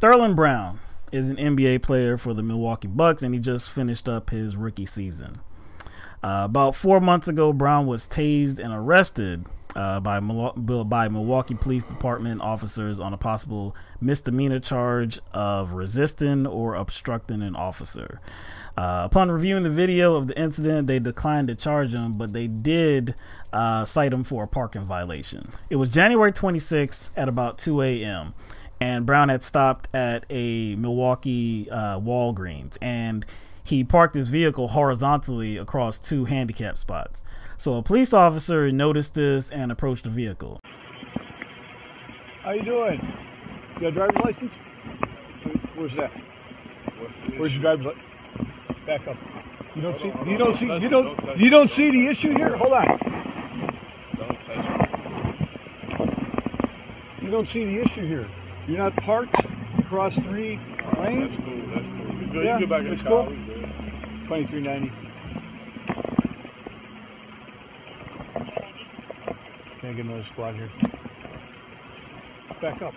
Sterling Brown is an NBA player for the Milwaukee Bucks, and he just finished up his rookie season. About 4 months ago, Brown was tased and arrested by Milwaukee Police Department officers on a possible misdemeanor charge of resisting or obstructing an officer. Upon reviewing the video of the incident, they declined to charge him, but they did cite him for a parking violation. It was January 26th at about 2 a.m., and Brown had stopped at a Milwaukee Walgreens, and he parked his vehicle horizontally across 2 handicap spots. So a police officer noticed this and approached the vehicle. How you doing? You got a driver's license? Where's that? Where's your driver's license? Back up. You don't see the issue here? Hold on. You don't see the issue here. You're not parked across 3 lanes? That's cool. That's cool. Good. Yeah, You get back in the car. Cool. $23.90. Can I get another squad here? Back up.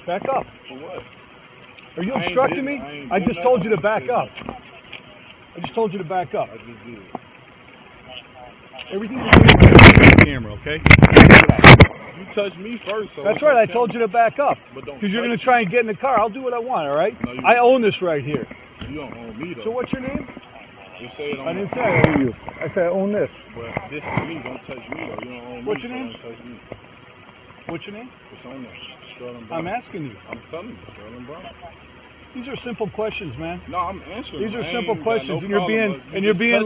Back up. For what? Are you obstructing me? I just told you to back up. I just told you to back up. I just did. Everything you're doing is on camera, okay? You touched me first, so that's right. I told you to back up. Because you're going to try and get in the car. I'll do what I want, all right? No, I own this right here. You don't own me, though. So what's your name? You say it on I didn't say I own you. I said I own this. Well, this is me. Don't touch me, though. You don't own me. What's your name? Don't touch me. What's your name? It's on there. Sterling Brown. I'm asking you. I'm telling you, Sterling Brown. These are simple questions, man. No, I'm answering. These are simple questions, no and you're being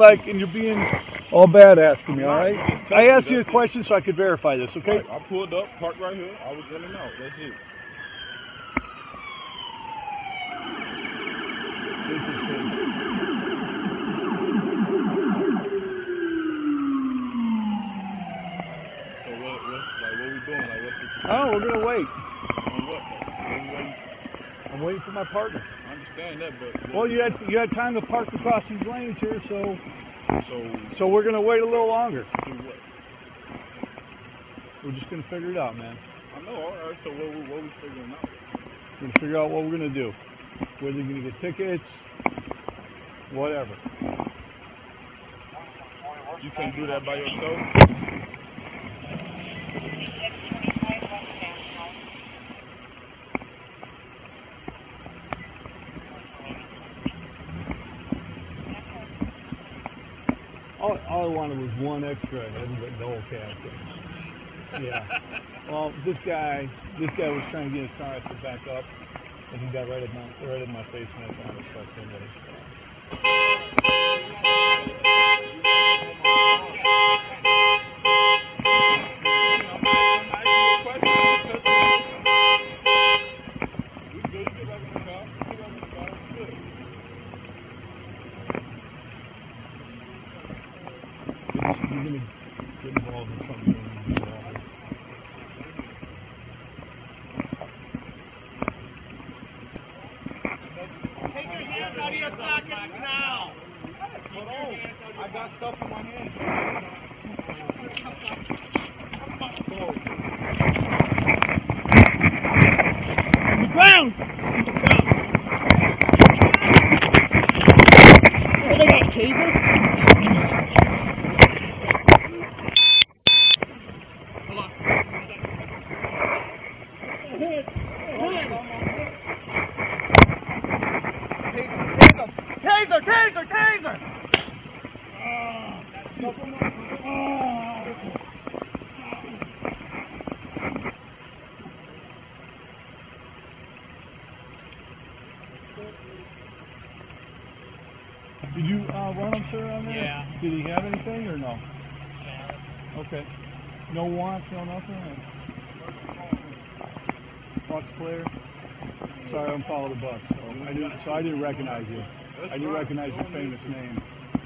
all bad asking me. All right? I asked you a question so I could verify this. Okay? Right, I pulled up, parked right here. I was in and out. That's it. So what we doing? Like, what's the... Oh, we're gonna wait. On what? I'm waiting for my partner. I understand that, but... Well, you had time to park across these lanes here, so we're going to wait a little longer. Do what? We're just going to figure it out, man. I know, all right, so what we figuring out? We're going to figure out what we're going to do. Whether you're going to get tickets, whatever. You can't do that by yourself? All I wanted was one extra head and the whole cab. Yeah. Well, this guy was trying to get his car to back up, and he got right at my face, and I found his truck in there. You're going to get involved in something. Take your hands out of your pockets now! Hold on. I got stuff in my hand. On the ground! Oh, they got taser? Taser! Did you run him, sir, on there? Yeah. Did he have anything or no? Okay. No wants, no nothing? Bucks player? Sorry, I'm following the Bucks. So I didn't recognize you. I didn't recognize your famous name.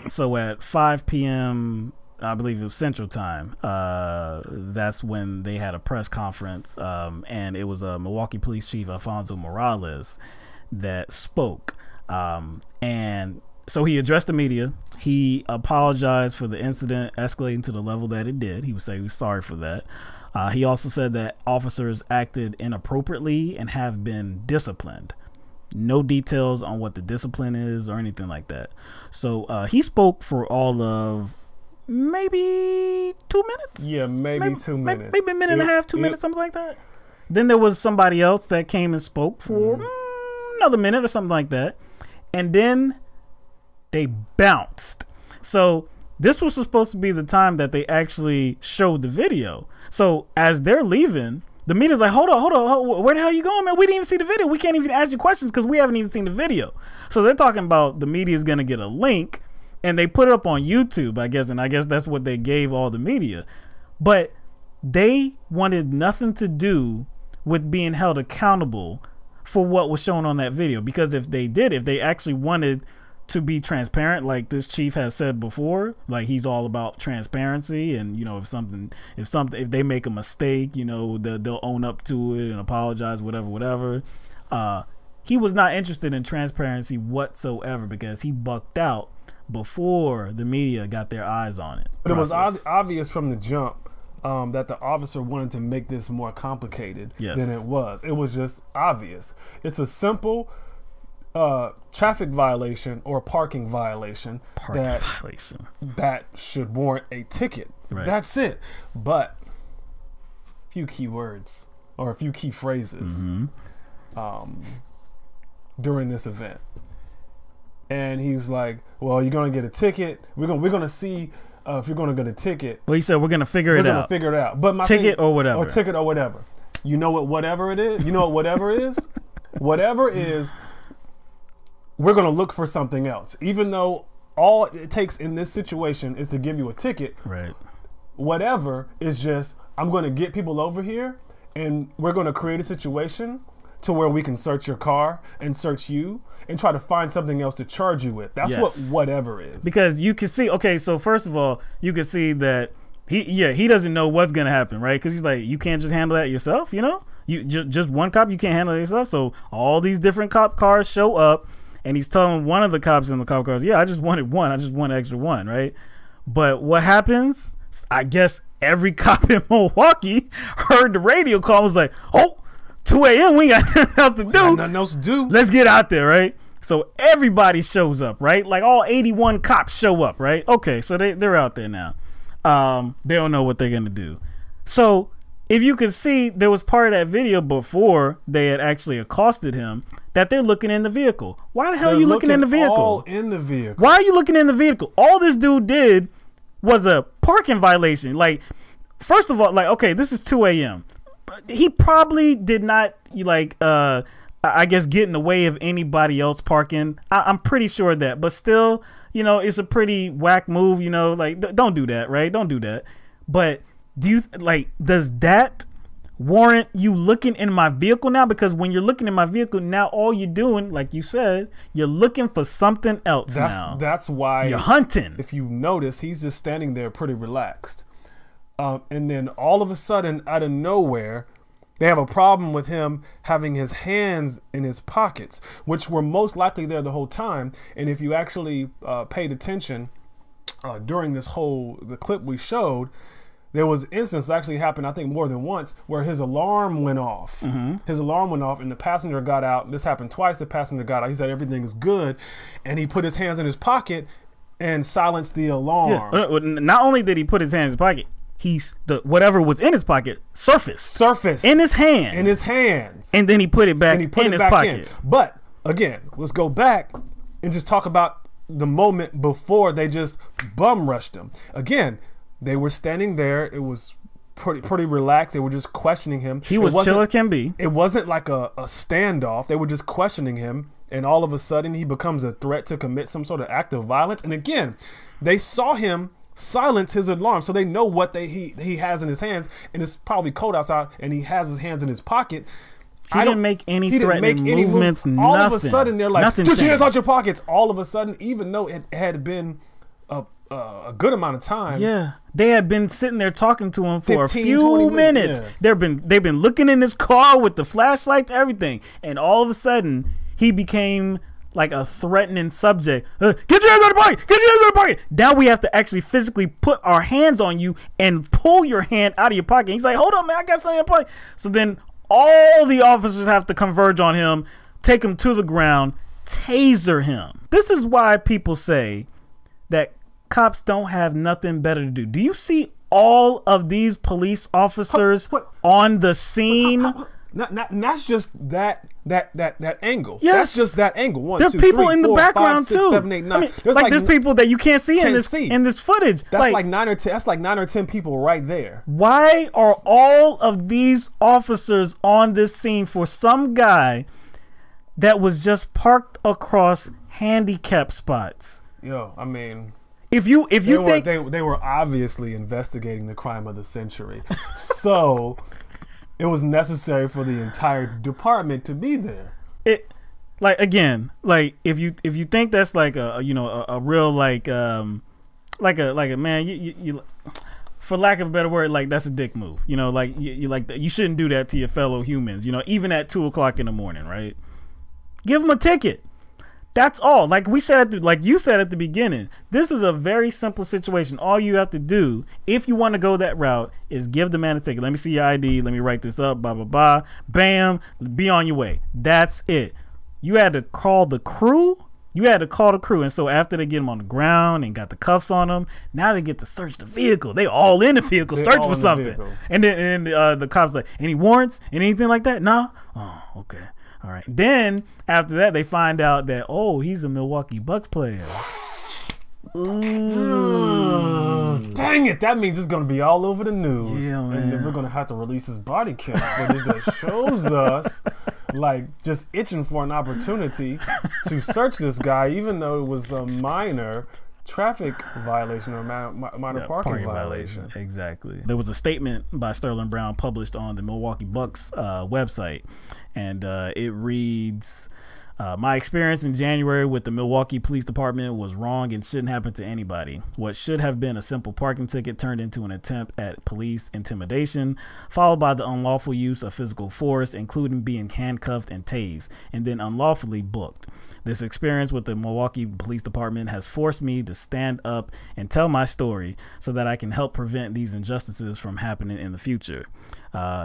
So at 5 p.m., I believe it was Central Time, that's when they had a press conference, and it was Milwaukee Police Chief Alfonso Morales that spoke. And so he addressed the media. He apologized for the incident escalating to the level that it did. He was saying he was sorry for that. He also said that officers acted inappropriately and have been disciplined. No details on what the discipline is or anything like that. So he spoke for all of maybe 2 minutes. Yeah, maybe 2 minutes. Maybe a minute and a half, 2 minutes, something like that. Then there was somebody else that came and spoke for another minute or something like that. And then they bounced. So this was supposed to be the time that they actually showed the video. So as they're leaving, the media's like, hold on, where the hell are you going, man? We didn't even see the video. We can't even ask you questions because we haven't even seen the video. So they're talking about the media is going to get a link, and they put it up on YouTube, I guess, and I guess that's what they gave all the media. But they wanted nothing to do with being held accountable for what was shown on that video, because if they actually wanted to be transparent, like this chief has said before, like he's all about transparency, and you know, if they make a mistake, you know, they'll own up to it and apologize, whatever. He was not interested in transparency whatsoever because he bucked out before the media got their eyes on it. But it was obvious from the jump that the officer wanted to make this more complicated than it was. It was just obvious. It's a simple traffic violation or parking violation that should warrant a ticket. Right. That's it. But a few key words or a few key phrases during this event, and he's like, "Well, you're gonna get a ticket. We're gonna see if you're gonna get a ticket." Well, he said we're gonna figure it out. Figure it out. But my ticket or whatever. You know what? Whatever it is. You know what? Whatever is. Whatever is. We're going to look for something else. Even though all it takes in this situation is to give you a ticket, right? Whatever is just, I'm going to get people over here and we're going to create a situation to where we can search your car and search you and try to find something else to charge you with. That's what whatever is. Because you can see, okay, so first of all, you can see that he doesn't know what's going to happen, right? Because he's like, you can't just handle that yourself, you know? You just one cop, you can't handle it yourself. So all these different cop cars show up. And he's telling one of the cops in the cop cars, I just wanted one. I just want an extra one, right? But what happens? I guess every cop in Milwaukee heard the radio call and was like, 2 a.m., we got nothing else to do. Nothing else to do. Let's get out there, right? So everybody shows up, right? Like all 81 cops show up, right? Okay, so they're out there now. They don't know what they're going to do. So if you could see, there was part of that video before they had actually accosted him that they're looking in the vehicle. Why the hell are you looking in the vehicle? All in the vehicle. Why are you looking in the vehicle? All this dude did was a parking violation. Like, first of all, like, okay, this is 2 a.m. He probably did not, like, I guess, get in the way of anybody else parking. I'm pretty sure of that. But still, you know, it's a pretty whack move, you know, like, don't do that, right? Don't do that. But does that warrant you looking in my vehicle now? Because when you're looking in my vehicle now, all you're doing, like you said, you're looking for something else. That's why you're hunting. If you notice, he's just standing there pretty relaxed. And then all of a sudden, out of nowhere, they have a problem with him having his hands in his pockets, which were most likely there the whole time. And if you actually paid attention during the clip we showed, there was an instance that actually happened, I think more than once, where his alarm went off. His alarm went off and the passenger got out. This happened twice. The passenger got out. He said everything is good. And he put his hands in his pocket and silenced the alarm. Yeah. Not only did he put his hands in his pocket, whatever was in his pocket surfaced in his hands. And then he put it back in his pocket. But again, let's go back and just talk about the moment before they just bum rushed him. Again, they were standing there. It was pretty relaxed. They were just questioning him. He was chill as can be. It wasn't like a standoff. They were just questioning him. And all of a sudden, he becomes a threat to commit some sort of act of violence. And again, they saw him silence his alarm. So they know what he has in his hands. And it's probably cold outside. And he has his hands in his pocket. He didn't make any threatening movements. All of a sudden, they're like, get your hands out your pockets. All of a sudden, even though it had been a good amount of time. Yeah, they had been sitting there talking to him for 20 minutes. Yeah. They've been looking in his car with the flashlights, everything, and all of a sudden he became like a threatening subject. Get your hands out of the pocket. Get your hands out of the pocket. Now we have to actually physically put our hands on you and pull your hand out of your pocket. He's like, hold on, man, I got something in your pocket. So then all the officers have to converge on him, take him to the ground, taser him. This is why people say that cops don't have nothing better to do. Do you see all of these police officers on the scene? That's just that angle. Yes. That's just that angle. One, there's two, people three, in the four, background 5, 6, too. 7, 8, 9. I mean, there's people that you can't see in this footage. That's like 9 or 10. That's like 9 or 10 people right there. Why are all of these officers on this scene for some guy that was just parked across handicap spots? Yo, I mean, if you think they were obviously investigating the crime of the century, so it was necessary for the entire department to be there. It, like, again, like if you think that's like a real like a man, you for lack of a better word, like that's a dick move. You know, like you shouldn't do that to your fellow humans. You know, even at 2:00 in the morning, right? Give them a ticket. That's all. Like we said like you said at the beginning, this is a very simple situation. All you have to do, if you want to go that route, is give the man a ticket. Let me see your ID. Let me write this up. Blah blah blah. Bam. Be on your way. That's it. You had to call the crew. And so after they get him on the ground and got the cuffs on him, now they get to search the vehicle. They all in the vehicle, search for something. And then the cops like, any warrants? Anything like that? Nah. Oh, okay. All right. Then after that, they find out that, oh, he's a Milwaukee Bucks player. Dang it! That means it's gonna be all over the news, yeah, and then we're gonna have to release his body cam footage that shows us, like, just itching for an opportunity to search this guy, even though it was a minor traffic violation or minor parking violation. Exactly. There was a statement by Sterling Brown published on the Milwaukee Bucks website, and it reads, my experience in January with the Milwaukee Police Department was wrong and shouldn't happen to anybody. What should have been a simple parking ticket turned into an attempt at police intimidation, followed by the unlawful use of physical force, including being handcuffed and tased, and then unlawfully booked. This experience with the Milwaukee Police Department has forced me to stand up and tell my story so that I can help prevent these injustices from happening in the future.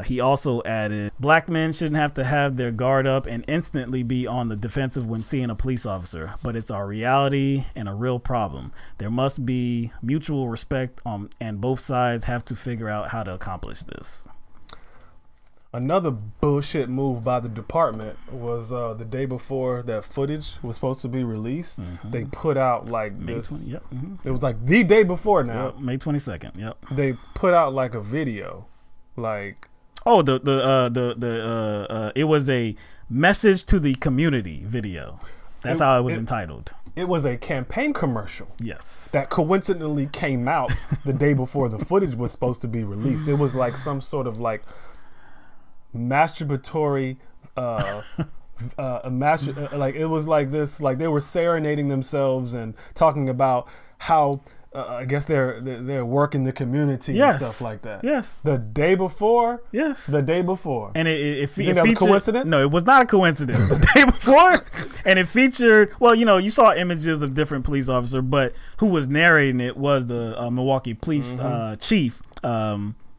He also added, black men shouldn't have to have their guard up and instantly be on the defensive when seeing a police officer, but it's our reality and a real problem. There must be mutual respect and both sides have to figure out how to accomplish this. Another bullshit move by the department was the day before that footage was supposed to be released. They put out like this. It was like the day before now. Yep, May 22nd. Yep. They put out like a video, like, oh, it was a message to the community video. That's how it was entitled. It was a campaign commercial. Yes. That coincidentally came out the day before the footage was supposed to be released. It was like some sort of like masturbatory like it was like this, like they were serenading themselves and talking about how I guess they're working the community and stuff like that. Yes. The day before. Yes. The day before. And it featured, that was a coincidence? No, it was not a coincidence. The day before, and it featured. Well, you know, you saw images of different police officers, but who was narrating it was the Milwaukee Police chief.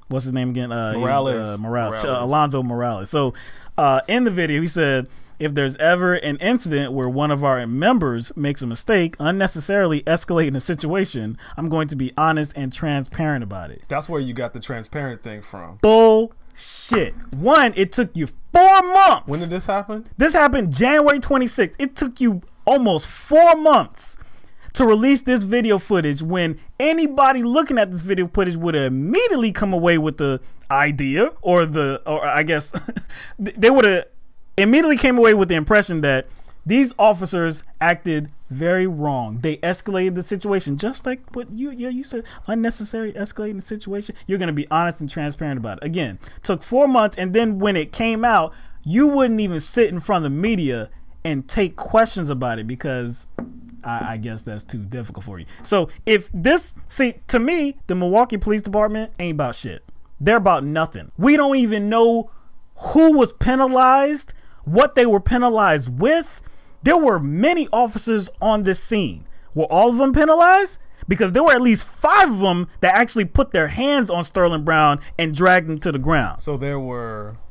What's his name again? Morales. Alfonso Morales. So in the video, he said, if there's ever an incident where one of our members makes a mistake, unnecessarily escalating a situation, I'm going to be honest and transparent about it. That's where you got the transparent thing from. Bullshit. One, it took you 4 months. When did this happen? This happened January 26th. It took you almost 4 months to release this video footage when anybody looking at this video footage would have immediately come away with the idea or I guess they would have immediately came away with the impression that these officers acted very wrong. They escalated the situation, just like what you said, unnecessary escalating the situation. You're going to be honest and transparent about it. Again, took 4 months, and then when it came out, you wouldn't even sit in front of the media and take questions about it because I guess that's too difficult for you. So if this, to me, the Milwaukee Police Department ain't about shit. They're about nothing. We don't even know who was penalized, what they were penalized with. There were many officers on this scene. Were all of them penalized? Because there were at least 5 of them that actually put their hands on Sterling Brown and dragged him to the ground. So there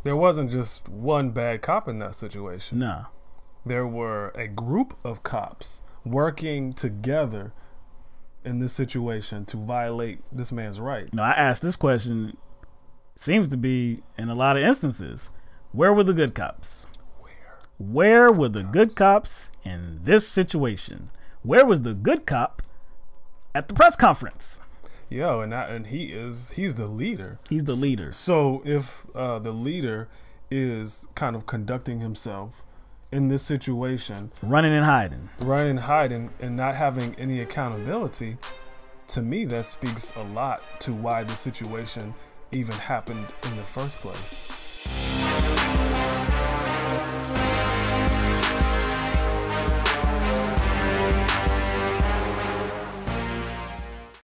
wasn't just one bad cop in that situation. No. There were a group of cops working together in this situation to violate this man's right. No, I asked this question, seems to be in a lot of instances. Where were the good cops? Where were the good cops in this situation? Where was the good cop at the press conference? Yo, and he's the leader. He's the leader. So if the leader is kind of conducting himself in this situation, running and hiding, and not having any accountability, to me that speaks a lot to why the situation even happened in the first place.